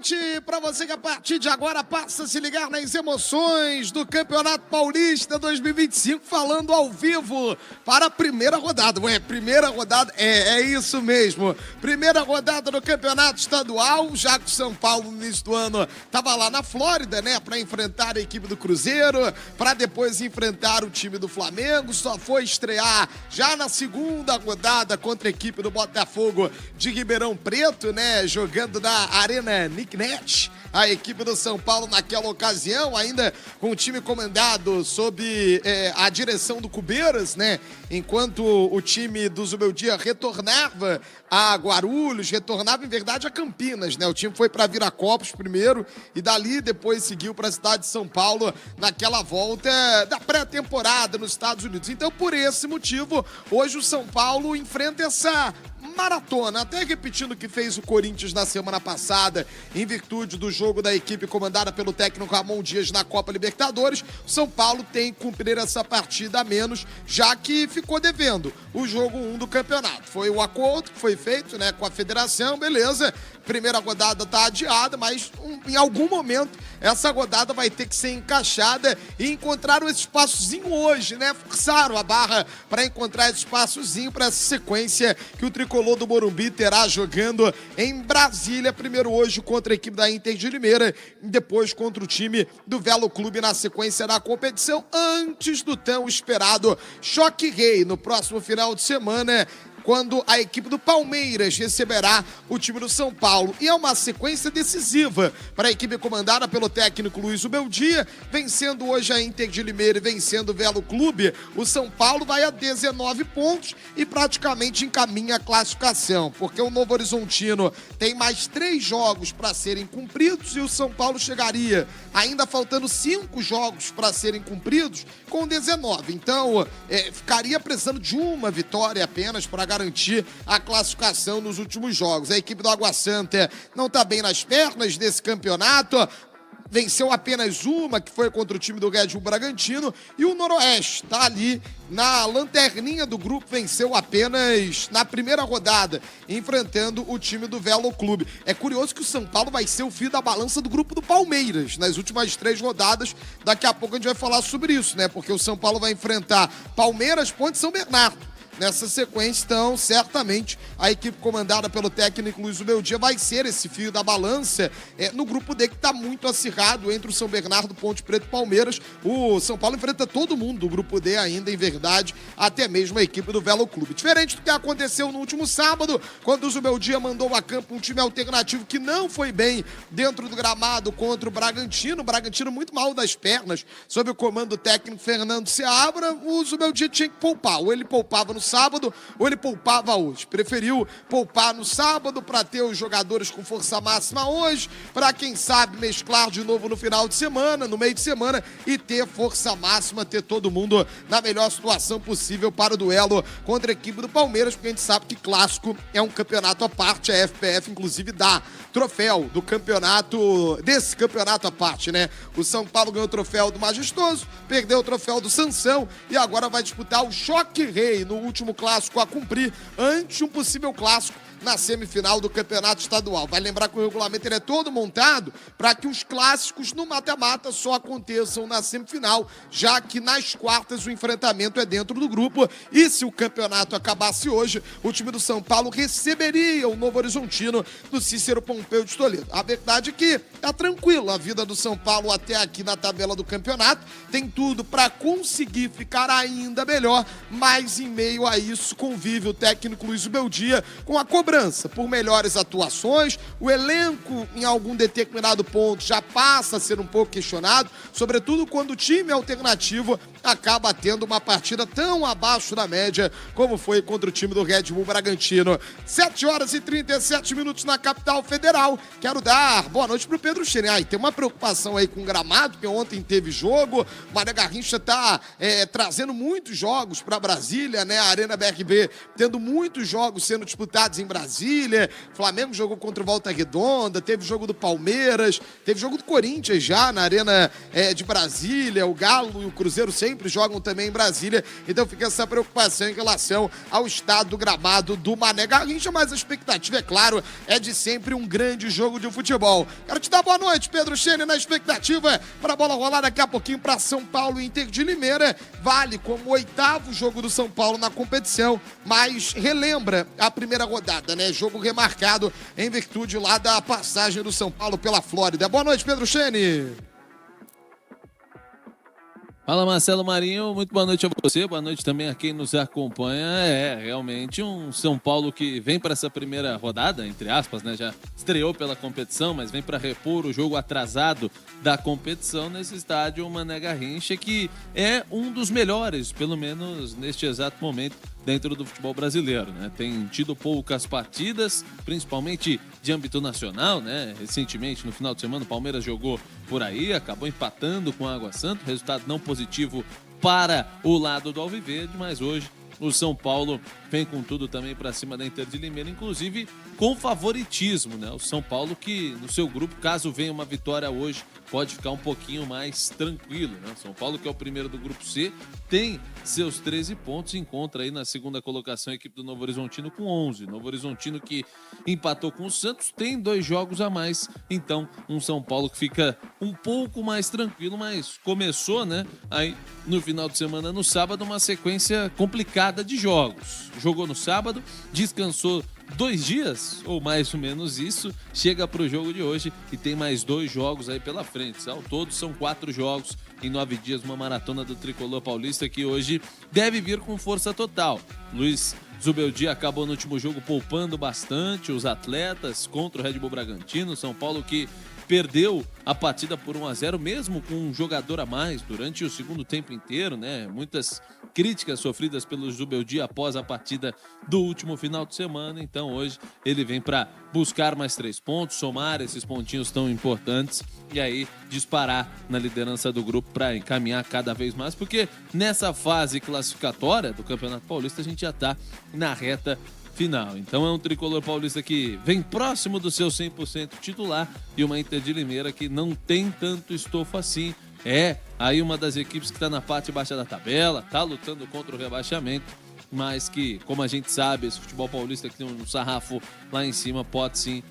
noite para você que a partir de agora passa a se ligar nas emoções do Campeonato Paulista 2025, falando ao vivo para a primeira rodada. Primeira rodada, é isso mesmo. Primeira rodada do Campeonato Estadual, já que o São Paulo no início do ano estava lá na Flórida, né, para enfrentar a equipe do Cruzeiro, para depois enfrentar o time do Flamengo, só foi estrear já na segunda rodada contra a equipe do Botafogo de Ribeirão Preto, né, jogando na Arena Nicknet, a equipe do São Paulo naquela ocasião, ainda com o time comandado sob a direção do Cubeiras, né, enquanto o time do Zubeldia retornava a Guarulhos, retornava em verdade a Campinas, né, o time foi para Viracopos primeiro e dali depois seguiu para a cidade de São Paulo naquela volta da pré-temporada nos Estados Unidos. Então, por esse motivo, hoje o São Paulo enfrenta essa maratona, até repetindo o que fez o Corinthians na semana passada, em virtude do jogo da equipe comandada pelo técnico Ramon Dias na Copa Libertadores. O São Paulo tem que cumprir essa partida a menos, já que ficou devendo o jogo 1 do campeonato. Foi o acordo que foi feito, né, com a federação, beleza. Primeira rodada tá adiada, mas em algum momento essa rodada vai ter que ser encaixada e encontraram esse espaçozinho hoje, né? Forçaram a barra para encontrar esse espaçozinho para essa sequência que o tricolor do Morumbi terá jogando em Brasília, primeiro hoje contra a equipe da Inter de Limeira e depois contra o time do Velo Clube na sequência da competição, antes do tão esperado Choque Rei no próximo final de semana, quando a equipe do Palmeiras receberá o time do São Paulo. E é uma sequência decisiva para a equipe comandada pelo técnico Luiz Zubeldia, vencendo hoje a Inter de Limeira e vencendo o Velo Clube. O São Paulo vai a 19 pontos e praticamente encaminha a classificação, porque o Novo Horizontino tem mais 3 jogos para serem cumpridos e o São Paulo chegaria, ainda faltando 5 jogos para serem cumpridos, com 19. Então, ficaria precisando de uma vitória apenas para garantir a classificação nos últimos jogos. A equipe do Água Santa não está bem nas pernas desse campeonato, venceu apenas uma, que foi contra o time do Red Bull Bragantino, e o Noroeste está ali na lanterninha do grupo, venceu apenas na primeira rodada, enfrentando o time do Velo Clube. É curioso que o São Paulo vai ser o fio da balança do grupo do Palmeiras nas últimas 3 rodadas. Daqui a pouco a gente vai falar sobre isso, né? Porque o São Paulo vai enfrentar Palmeiras, Ponte e São Bernardo nessa sequência. Então, certamente, a equipe comandada pelo técnico Luiz Zubeldia vai ser esse fio da balança no grupo D, que está muito acirrado entre o São Bernardo, Ponte Preta e Palmeiras. O São Paulo enfrenta todo mundo do grupo D ainda, em verdade, até mesmo a equipe do Velo Clube. Diferente do que aconteceu no último sábado, quando o Zubeldia mandou a campo um time alternativo que não foi bem dentro do gramado contra o Bragantino. O Bragantino muito mal das pernas, sob o comando do técnico Fernando Seabra. O Zubeldia tinha que poupar, ou ele poupava no sábado, ou ele poupava hoje. Preferiu poupar no sábado para ter os jogadores com força máxima hoje, para quem sabe mesclar de novo no final de semana, no meio de semana, e ter força máxima, ter todo mundo na melhor situação possível para o duelo contra a equipe do Palmeiras, porque a gente sabe que clássico é um campeonato à parte. A FPF inclusive dá troféu do campeonato, desse campeonato à parte, né? O São Paulo ganhou o troféu do Majestoso, perdeu o troféu do Sansão e agora vai disputar o Choque Rei no último clássico a cumprir, ante um possível clássico na semifinal do Campeonato Estadual. Vai lembrar que o regulamento ele é todo montado para que os clássicos no mata-mata só aconteçam na semifinal, já que nas quartas o enfrentamento é dentro do grupo, e se o campeonato acabasse hoje, o time do São Paulo receberia o Novo Horizontino do Cícero Pompeu de Toledo. A verdade é que tá tranquila a vida do São Paulo até aqui na tabela do campeonato, tem tudo para conseguir ficar ainda melhor, mas em meio a isso convive o técnico Luiz Zubeldia com a cobrança por melhores atuações. O elenco, em algum determinado ponto, já passa a ser um pouco questionado, sobretudo quando o time alternativo acaba tendo uma partida tão abaixo da média como foi contra o time do Red Bull Bragantino. 7h37 na capital federal. Quero dar boa noite pro Pedro Xerém. Tem uma preocupação aí com o gramado, porque ontem teve jogo. O Mané Garrincha tá trazendo muitos jogos para Brasília, né? A Arena BRB tendo muitos jogos sendo disputados em Brasília. Flamengo jogou contra o Volta Redonda, teve jogo do Palmeiras, teve jogo do Corinthians já na Arena de Brasília. O Galo e o Cruzeiro sempre sempre jogam também em Brasília, então fica essa preocupação em relação ao estado do gramado do Mané Garrincha, mas a expectativa, é claro, é de sempre um grande jogo de futebol. Quero te dar boa noite, Pedro Chene, na expectativa para a bola rolar daqui a pouquinho para São Paulo e Inter de Limeira. Vale como o 8º jogo do São Paulo na competição, mas relembra a primeira rodada, né? Jogo remarcado em virtude lá da passagem do São Paulo pela Flórida. Boa noite, Pedro Chene. Fala, Marcelo Marinho, muito boa noite a você, boa noite também a quem nos acompanha. É realmente um São Paulo que vem para essa primeira rodada, entre aspas, né? Já estreou pela competição, mas vem para repor o jogo atrasado da competição nesse estádio Mané Garrincha, que é um dos melhores, pelo menos neste exato momento, dentro do futebol brasileiro, né? Tem tido poucas partidas, principalmente de âmbito nacional, né? Recentemente, no final de semana, o Palmeiras jogou por aí, acabou empatando com a Água Santa, resultado não positivo para o lado do Alviverde, mas hoje o São Paulo vem com tudo também para cima da Inter de Limeira, inclusive com favoritismo, né? O São Paulo que no seu grupo, caso venha uma vitória hoje, pode ficar um pouquinho mais tranquilo, né? São Paulo, que é o primeiro do grupo C, tem seus 13 pontos, encontra aí na segunda colocação a equipe do Novo Horizontino com 11. Novo Horizontino que empatou com o Santos, tem 2 jogos a mais, então um São Paulo que fica um pouco mais tranquilo, mas começou, né? Aí no final de semana, no sábado, uma sequência complicada de jogos. Jogou no sábado, descansou 2 dias, ou mais ou menos isso, chega para o jogo de hoje e tem mais 2 jogos aí pela frente. Ao todo são 4 jogos em 9 dias, uma maratona do Tricolor Paulista que hoje deve vir com força total. Luiz Zubeldi acabou no último jogo poupando bastante os atletas contra o Red Bull Bragantino. São Paulo que perdeu a partida por 1-0, mesmo com um jogador a mais durante o segundo tempo inteiro, né? Muitas críticas sofridas pelo Zubeldi após a partida do último final de semana. Então hoje ele vem para buscar mais 3 pontos, somar esses pontinhos tão importantes e aí disparar na liderança do grupo para encaminhar cada vez mais, porque nessa fase classificatória do Campeonato Paulista a gente já está na reta final. Então é um Tricolor Paulista que vem próximo do seu 100% titular e uma Inter de Limeira que não tem tanto estofo assim. É aí uma das equipes que está na parte baixa da tabela, está lutando contra o rebaixamento, mas que, como a gente sabe, esse futebol paulista que tem um sarrafo lá em cima pode sim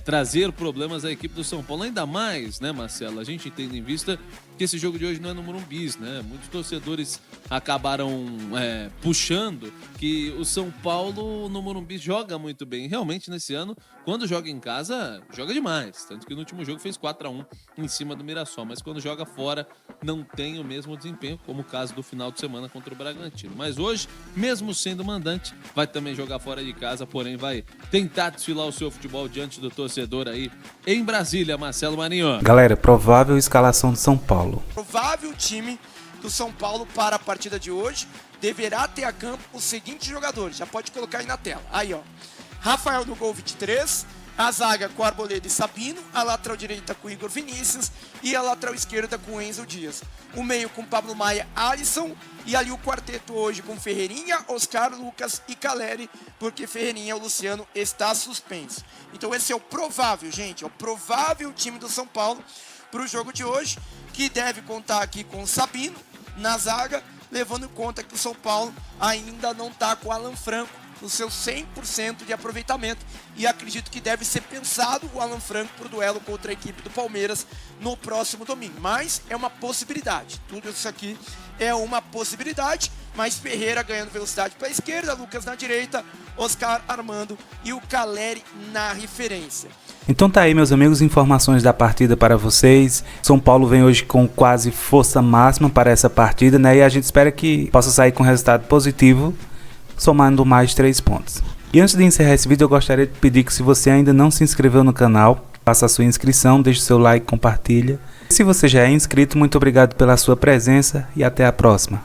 trazer problemas à equipe do São Paulo. Ainda mais, né, Marcelo? A gente tendo em vista que esse jogo de hoje não é no Morumbi, né? Muitos torcedores acabaram puxando que o São Paulo no Morumbi joga muito bem. Realmente, nesse ano, quando joga em casa, joga demais. Tanto que no último jogo fez 4-1 em cima do Mirassol. Mas quando joga fora, não tem o mesmo desempenho, como o caso do final de semana contra o Bragantino. Mas hoje, mesmo sendo mandante, vai também jogar fora de casa, porém vai tentar desfilar o seu futebol diante do torcedor aí em Brasília, Marcelo Marinho. Galera, provável escalação do São Paulo. Provável time do São Paulo para a partida de hoje deverá ter a campo os seguintes jogadores. Já pode colocar aí na tela. Aí, ó. Rafael no gol 23. A zaga com Arboleda e Sabino. A lateral direita com Igor Vinícius. E a lateral esquerda com Enzo Dias. O meio com Pablo Maia, Alisson. E ali o quarteto hoje com Ferreirinha, Oscar, Lucas e Caleri. Porque Ferreirinha, o Luciano, está suspenso. Então esse é o provável, gente. É o provável time do São Paulo para o jogo de hoje, que deve contar aqui com o Sabino na zaga, levando em conta que o São Paulo ainda não está com o Alan Franco no seu 100% de aproveitamento, e acredito que deve ser pensado o Alan Franco para o duelo contra a equipe do Palmeiras no próximo domingo, mas é uma possibilidade, tudo isso aqui é uma possibilidade, mas Ferreira ganhando velocidade para a esquerda, Lucas na direita, Oscar Armando e o Caleri na referência. Então tá aí, meus amigos, informações da partida para vocês. São Paulo vem hoje com quase força máxima para essa partida, né? E a gente espera que possa sair com resultado positivo, somando mais 3 pontos. E antes de encerrar esse vídeo, eu gostaria de pedir que, se você ainda não se inscreveu no canal, faça a sua inscrição, deixe seu like, compartilha. Se você já é inscrito, muito obrigado pela sua presença e até a próxima.